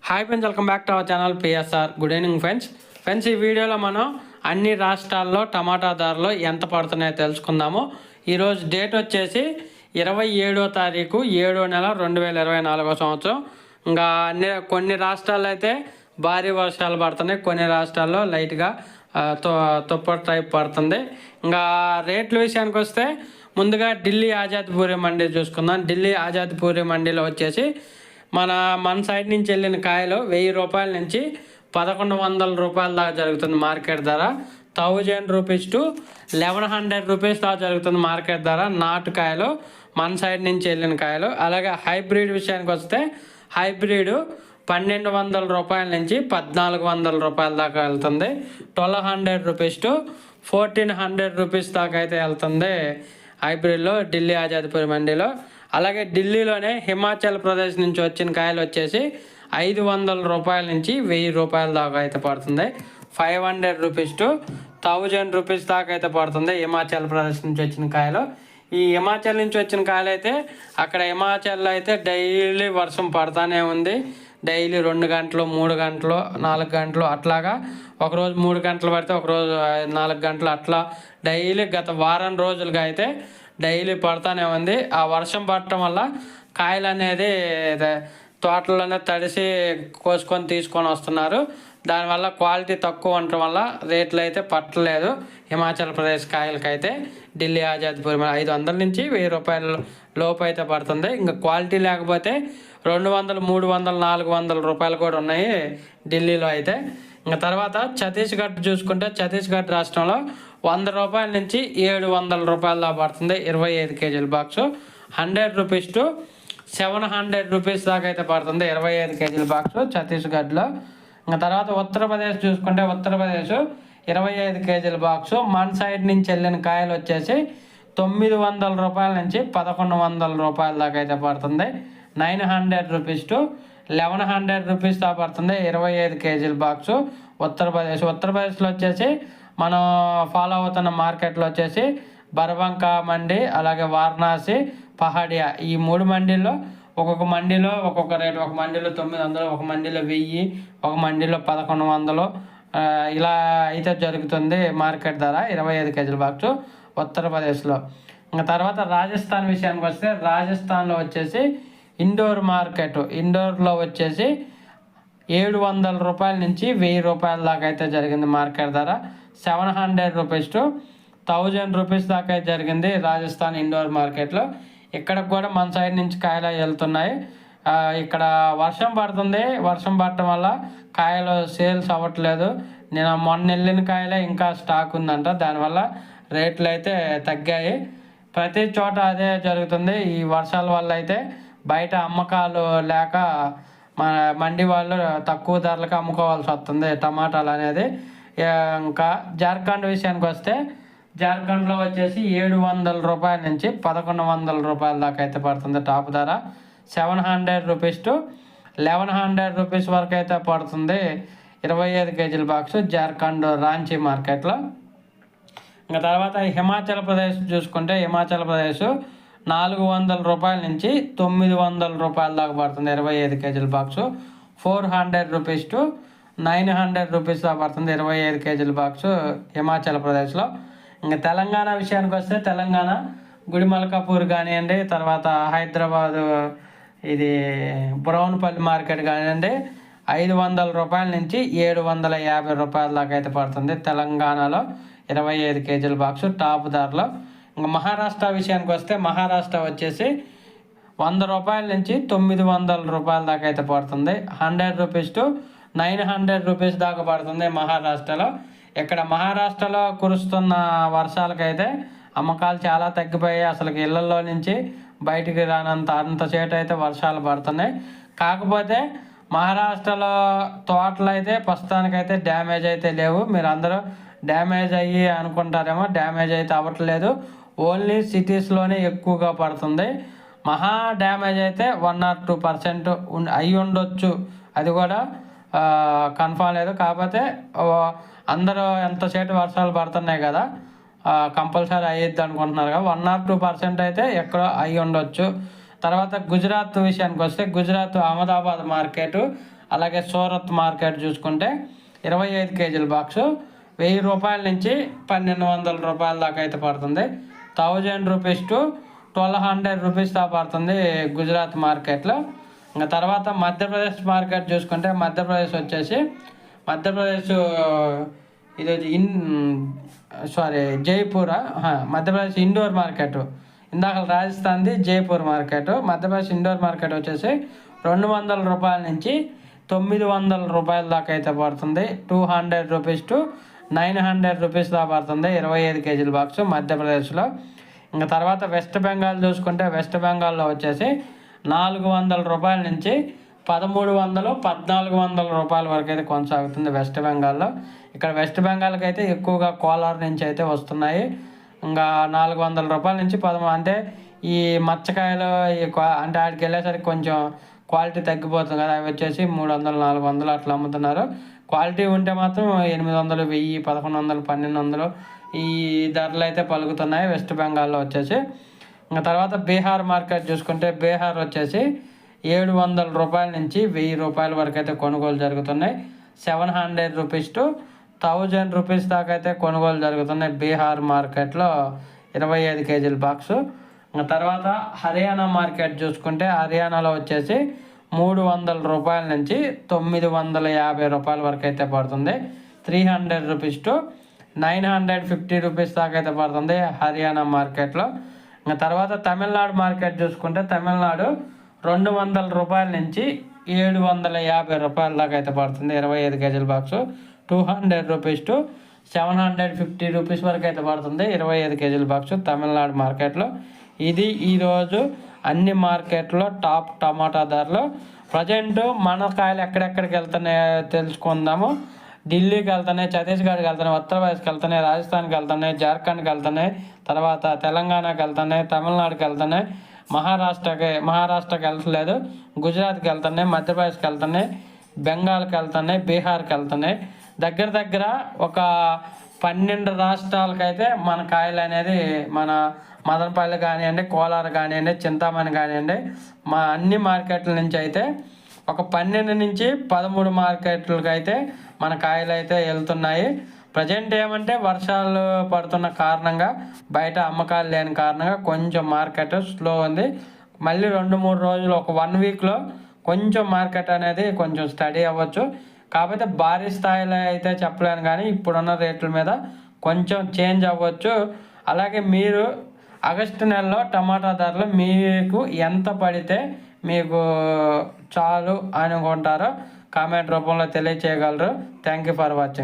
Hi friends, welcome back to our channel PSR. Good evening friends ఈ వీడియోలో మనం అన్ని రాష్ట్రాల్లో టమాటా ధరలు ఎంత పడుతున్నాయో తెలుసుకుందాము. ఈరోజు డేట్ వచ్చేసి 27వ తారీఖు 7వ నెల 2024 సంవత్సరం. ఇంకా కొన్ని రాష్ట్రాల్లో అయితే భారీ వర్షాలు పడుతున్నాయి, కొన్ని రాష్ట్రాల్లో లైట్గా తుప్పటి టైప్ పడుతుంది. ఇంకా రేట్ల విషయానికి వస్తే ముందుగా ఢిల్లీ ఆజాద్పూరి మండీ చూసుకుందాం. ఢిల్లీ ఆజాద్పూరి మండీలో వచ్చేసి మన సైడ్ నుంచి వెళ్ళిన కాయలు 1000 రూపాయల నుంచి 1100 రూపాయల దాకా జరుగుతుంది మార్కెట్ ధర. 1000 రూపీస్ టు 1100 రూపీస్ దాకా జరుగుతుంది మార్కెట్ ధర నాటు కాయలు, మన సైడ్ నుంచి వెళ్ళిన కాయలు. అలాగే హైబ్రిడ్ విషయానికి వస్తే హైబ్రిడ్ 1200 రూపాయల నుంచి 1400 రూపాయల దాకా వెళ్తుంది. 1200 రూపీస్ టు 1400 రూపీస్ దాకా అయితే వెళ్తుంది హైబ్రిడ్లో ఢిల్లీ ఆజాద్పూరి మండీలో. అలాగే ఢిల్లీలోనే హిమాచల్ ప్రదేశ్ నుంచి వచ్చిన కాయలు వచ్చేసి 500 రూపాయల నుంచి 1000 రూపాయల దాకా అయితే పడుతుంది. 500 రూపీస్ టు 1000 రూపీస్ దాకా అయితే పడుతుంది హిమాచల్ ప్రదేశ్ నుంచి వచ్చిన కాయలు. ఈ హిమాచల్ నుంచి వచ్చిన కాయలు అయితే అక్కడ హిమాచల్లో అయితే డైలీ వర్షం పడతానే ఉంది. డైలీ 2 గంటలు 3 గంటలు 4 గంటలు అట్లాగా, ఒకరోజు 3 గంటలు పడితే ఒకరోజు 4 గంటలు అట్లా డైలీ గత వారం రోజులుగా అయితే డైలీ పడతానే ఉంది. ఆ వర్షం పడటం వల్ల కాయలు అనేది తోటలోనే తడిసి కోసుకొని తీసుకొని వస్తున్నారు. దానివల్ల క్వాలిటీ తక్కువ ఉండటం వల్ల రేట్లు అయితే పట్టలేదు హిమాచల్ ప్రదేశ్ కాయలకైతే. ఢిల్లీ ఆజాద్పూర్ 500 నుంచి 1000 రూపాయల లోపు అయితే పడుతుంది. ఇంకా క్వాలిటీ లేకపోతే 200, 300, 400 రూపాయలు కూడా ఉన్నాయి ఢిల్లీలో అయితే. ఇంకా తర్వాత ఛత్తీస్గఢ్ చూసుకుంటే ఛత్తీస్గఢ్ రాష్ట్రంలో 100 రూపాయల నుంచి 700 రూపాయల దాకా పడుతుంది 25 కేజీల బాక్సు. 100 రూపీస్ టు 700 రూపీస్ దాకా అయితే పడుతుంది 25 కేజీల బాక్సు ఛత్తీస్గఢ్లో. ఇంకా తర్వాత ఉత్తరప్రదేశ్ చూసుకుంటే ఉత్తరప్రదేశ్ 25 కేజీల బాక్సు, మన సైడ్ నుంచి వెళ్ళిన కాయలు వచ్చేసి 900 రూపాయల నుంచి 1100 రూపాయల దాకా అయితే పడుతుంది. 900 రూపీస్ టు 1100 రూపీస్ దాకా పడుతుంది 25 కేజీల బాక్సు ఉత్తరప్రదేశ్లో వచ్చేసి మనం ఫాలో అవుతున్న మార్కెట్లో వచ్చేసి బర్బంకా మండి, అలాగే వారణాసి, పహాడియా, ఈ 3 మండీల్లో ఒక్కొక్క మండీలో ఒక్కొక్క రేటు. ఒక మండీలో 900, ఒక మండీలో 1000, ఒక మండీలో 1100 ఇలా అయితే జరుగుతుంది మార్కెట్ ధర 25 కేజీల బాక్సు ఉత్తరప్రదేశ్లో. ఇంకా తర్వాత రాజస్థాన్ విషయానికి వస్తే రాజస్థాన్లో వచ్చేసి ఇండోర్లో వచ్చేసి 700 రూపాయల నుంచి 1000 రూపాయల దాకా అయితే జరిగింది మార్కెట్ ధర. 700 రూపీస్ టు 1000 రూపీస్ దాకా అయితే జరిగింది రాజస్థాన్ ఇండోర్ మార్కెట్లో. ఇక్కడికి కూడా మన సైడ్ నుంచి కాయలు వెళ్తున్నాయి. ఇక్కడ వర్షం పడుతుంది, వర్షం పడటం వల్ల కాయలు సేల్స్ అవ్వట్లేదు. నేను మొన్న వెళ్ళిన కాయలే ఇంకా స్టాక్ ఉందంట, దానివల్ల రేట్లు అయితే తగ్గాయి. ప్రతి చోట అదే జరుగుతుంది. ఈ వర్షాల వల్ల అయితే బయట అమ్మకాలు లేక మన మండి వాళ్ళు తక్కువ ధరలకు అమ్ముకోవాల్సి వస్తుంది టమాటాలు అనేది. ఇంకా జార్ఖండ్ విషయానికి వస్తే జార్ఖండ్లో వచ్చేసి 700 రూపాయల నుంచి 1100 రూపాయల దాకా అయితే పడుతుంది టాప్ ధర. 700 రూపీస్ టు 1100 రూపీస్ వరకు అయితే పడుతుంది 25 కేజీల బాక్సు జార్ఖండ్ రాంచీ మార్కెట్లో. ఇంకా తర్వాత హిమాచల్ ప్రదేశ్ చూసుకుంటే హిమాచల్ ప్రదేశ్ 400 రూపాయల నుంచి 900 రూపాయల దాకా పడుతుంది 25 కేజీల బాక్సు. 400 రూపీస్ టు 900 రూపీస్ దాకా పడుతుంది 25 కేజీల బాక్సు హిమాచల్ ప్రదేశ్లో. ఇంకా తెలంగాణ విషయానికి వస్తే తెలంగాణ గుడిమల్కాపూర్ కానివ్వండి, తర్వాత హైదరాబాదు ఇది బ్రౌన్పల్లి మార్కెట్ కానివ్వండి 500 రూపాయల నుంచి 750 రూపాయల దాకా అయితే పడుతుంది తెలంగాణలో 25 కేజీల బాక్సు టాప్ ధరలో. ఇంకా మహారాష్ట్ర విషయానికి వస్తే మహారాష్ట్ర వచ్చేసి 100 రూపాయల నుంచి 900 రూపాయల దాకా అయితే పడుతుంది. 100 రూపీస్ టు 900 రూపీస్ దాకా పడుతుంది మహారాష్ట్రలో. ఇక్కడ మహారాష్ట్రలో కురుస్తున్న వర్షాలకైతే అమ్మకాలు చాలా తగ్గిపోయాయి. అసలు ఇళ్లలో నుంచి బయటికి అంత సేటు అయితే వర్షాలు పడుతున్నాయి. కాకపోతే మహారాష్ట్రలో తోటలు అయితే ప్రస్తుతానికైతే డ్యామేజ్ అయితే లేవు. మీరు అందరూ డ్యామేజ్ అయ్యి అనుకుంటారేమో, డ్యామేజ్ అయితే అవ్వట్లేదు. ఓన్లీ సిటీస్లోనే ఎక్కువగా పడుతుంది. మహా డ్యామేజ్ అయితే 1 or 2% అయి ఉండొచ్చు, అది కూడా కన్ఫామ్ లేదు. కాకపోతే అందరూ ఎంతసేపు వర్షాలు పడుతున్నాయి కదా, కంపల్సరీ అయ్యిద్ది అనుకుంటున్నారు కదా. 1 or 2% అయితే ఎక్కడో అయి ఉండొచ్చు. తర్వాత గుజరాత్ విషయానికి వస్తే గుజరాత్ అహ్మదాబాద్ మార్కెట్, అలాగే సూరత్ మార్కెట్ చూసుకుంటే 25 కేజీల బాక్సు 1000 రూపాయల నుంచి 1200 రూపాయల దాకా అయితే పడుతుంది. 1000 రూపీస్ టు 1200 రూపీస్ దాకా పడుతుంది గుజరాత్ మార్కెట్లో. ఇంకా తర్వాత మధ్యప్రదేశ్ మార్కెట్ చూసుకుంటే మధ్యప్రదేశ్ వచ్చేసి ఇది జైపూర్, మధ్యప్రదేశ్ ఇండోర్ మార్కెట్. ఇందాక రాజస్థాన్ది జైపూర్ మార్కెట్. మధ్యప్రదేశ్ ఇండోర్ మార్కెట్ వచ్చేసి 200 రూపాయల నుంచి 900 రూపాయల దాకా అయితే పడుతుంది. 200 రూపీస్ టు 900 రూపీస్ దాకా పడుతుంది 25 కేజీల బాక్స్ మధ్యప్రదేశ్లో. ఇంకా తర్వాత వెస్ట్ బెంగాల్ చూసుకుంటే వెస్ట్ బెంగాల్లో వచ్చేసి 400 రూపాయల నుంచి 1300, 1400 రూపాయల వరకు అయితే కొనసాగుతుంది వెస్ట్ బెంగాల్లో. ఇక్కడ వెస్ట్ బెంగాల్కి అయితే ఎక్కువగా కోలార్ నుంచి అయితే వస్తున్నాయి. ఇంకా 400 రూపాయల నుంచి 13, అంటే ఈ మచ్చకాయలు అంటే ఆడికి వెళ్ళేసరికి కొంచెం క్వాలిటీ తగ్గిపోతుంది కదా, అవి వచ్చేసి 300, 400 అట్లా అమ్ముతున్నారు. క్వాలిటీ ఉంటే మాత్రం 800, 1000, 1100, 1200 ఈ ధరలు అయితే పలుకుతున్నాయి వెస్ట్ బెంగాల్లో వచ్చేసి. ఇంకా తర్వాత బీహార్ మార్కెట్ చూసుకుంటే బీహార్ వచ్చేసి 700 రూపాయల నుంచి 1000 రూపాయల వరకు అయితే కొనుగోలు జరుగుతున్నాయి. 700 రూపీస్ టు 1000 రూపీస్ దాకా అయితే కొనుగోలు జరుగుతున్నాయి బీహార్ మార్కెట్లో 25 కేజీల బాక్సు. తర్వాత హర్యానా మార్కెట్ చూసుకుంటే హర్యానాలో వచ్చేసి 300 రూపాయల నుంచి 950 రూపాయల వరకు అయితే పడుతుంది. 300 రూపీస్ టు 950 రూపీస్ దాకా అయితే పడుతుంది హర్యానా మార్కెట్లో. ఇంకా తర్వాత తమిళనాడు మార్కెట్ చూసుకుంటే తమిళనాడు 200 రూపాయల నుంచి 750 రూపాయల దాకా అయితే పడుతుంది 25 కేజీల బాక్సు. 200 రూపీస్ టు 750 రూపీస్ వరకు అయితే పడుతుంది 25 కేజీల బాక్సు తమిళనాడు మార్కెట్లో. ఇది ఈరోజు అన్ని మార్కెట్లో టాప్ టమాటా ధరలు. ప్రజెంట్ మన కాయలు ఎక్కడెక్కడికి వెళ్తున్నాయో తెలుసుకుందాము. ఢిల్లీకి వెళ్తున్నాయి, ఛత్తీస్గఢ్కి వెళ్తున్నాయి, ఉత్తరప్రదేశ్కి వెళ్తున్నాయి, రాజస్థాన్కి వెళ్తున్నాయి, జార్ఖండ్కి వెళ్తున్నాయి, తర్వాత తెలంగాణకి వెళ్తున్నాయి, తమిళనాడుకి వెళ్తున్నాయి, మహారాష్ట్రకి వెళ్తలేదు, గుజరాత్కి వెళ్తున్నాయి, మధ్యప్రదేశ్కి వెళ్తున్నాయి, బెంగాల్కి వెళ్తున్నాయి, బీహార్కి వెళ్తున్నాయి. దగ్గర ఒక 12 రాష్ట్రాలకైతే మన కాయలు అనేది మన మదనపల్లి కానివ్వండి, కోలార్ కానివ్వండి, చింతామణి కానివ్వండి, మా అన్ని మార్కెట్ల నుంచి అయితే ఒక 12 నుంచి 13 మార్కెట్లకి అయితే మన కాయలు అయితే వెళ్తున్నాయి. ప్రజెంట్ ఏమంటే వర్షాలు పడుతున్న కారణంగా బయట అమ్మకాలు లేని కారణంగా కొంచెం మార్కెట్ స్లో ఉంది. మళ్ళీ 2-3 రోజులు ఒక 1 వీక్లో కొంచెం మార్కెట్ అనేది కొంచెం స్టడీ అవ్వచ్చు. కాకపోతే భారీ స్థాయిలో అయితే చెప్పలేను, కానీ ఇప్పుడున్న రేట్ల మీద కొంచెం చేంజ్ అవ్వచ్చు. అలాగే మీరు ఆగస్టు నెలలో టమాటా ధరలు మీకు ఎంత పడితే మీకు చాలు అనుకుంటారో కామెంట్ రూపంలో తెలియచేయగలరు. Thank you for watching.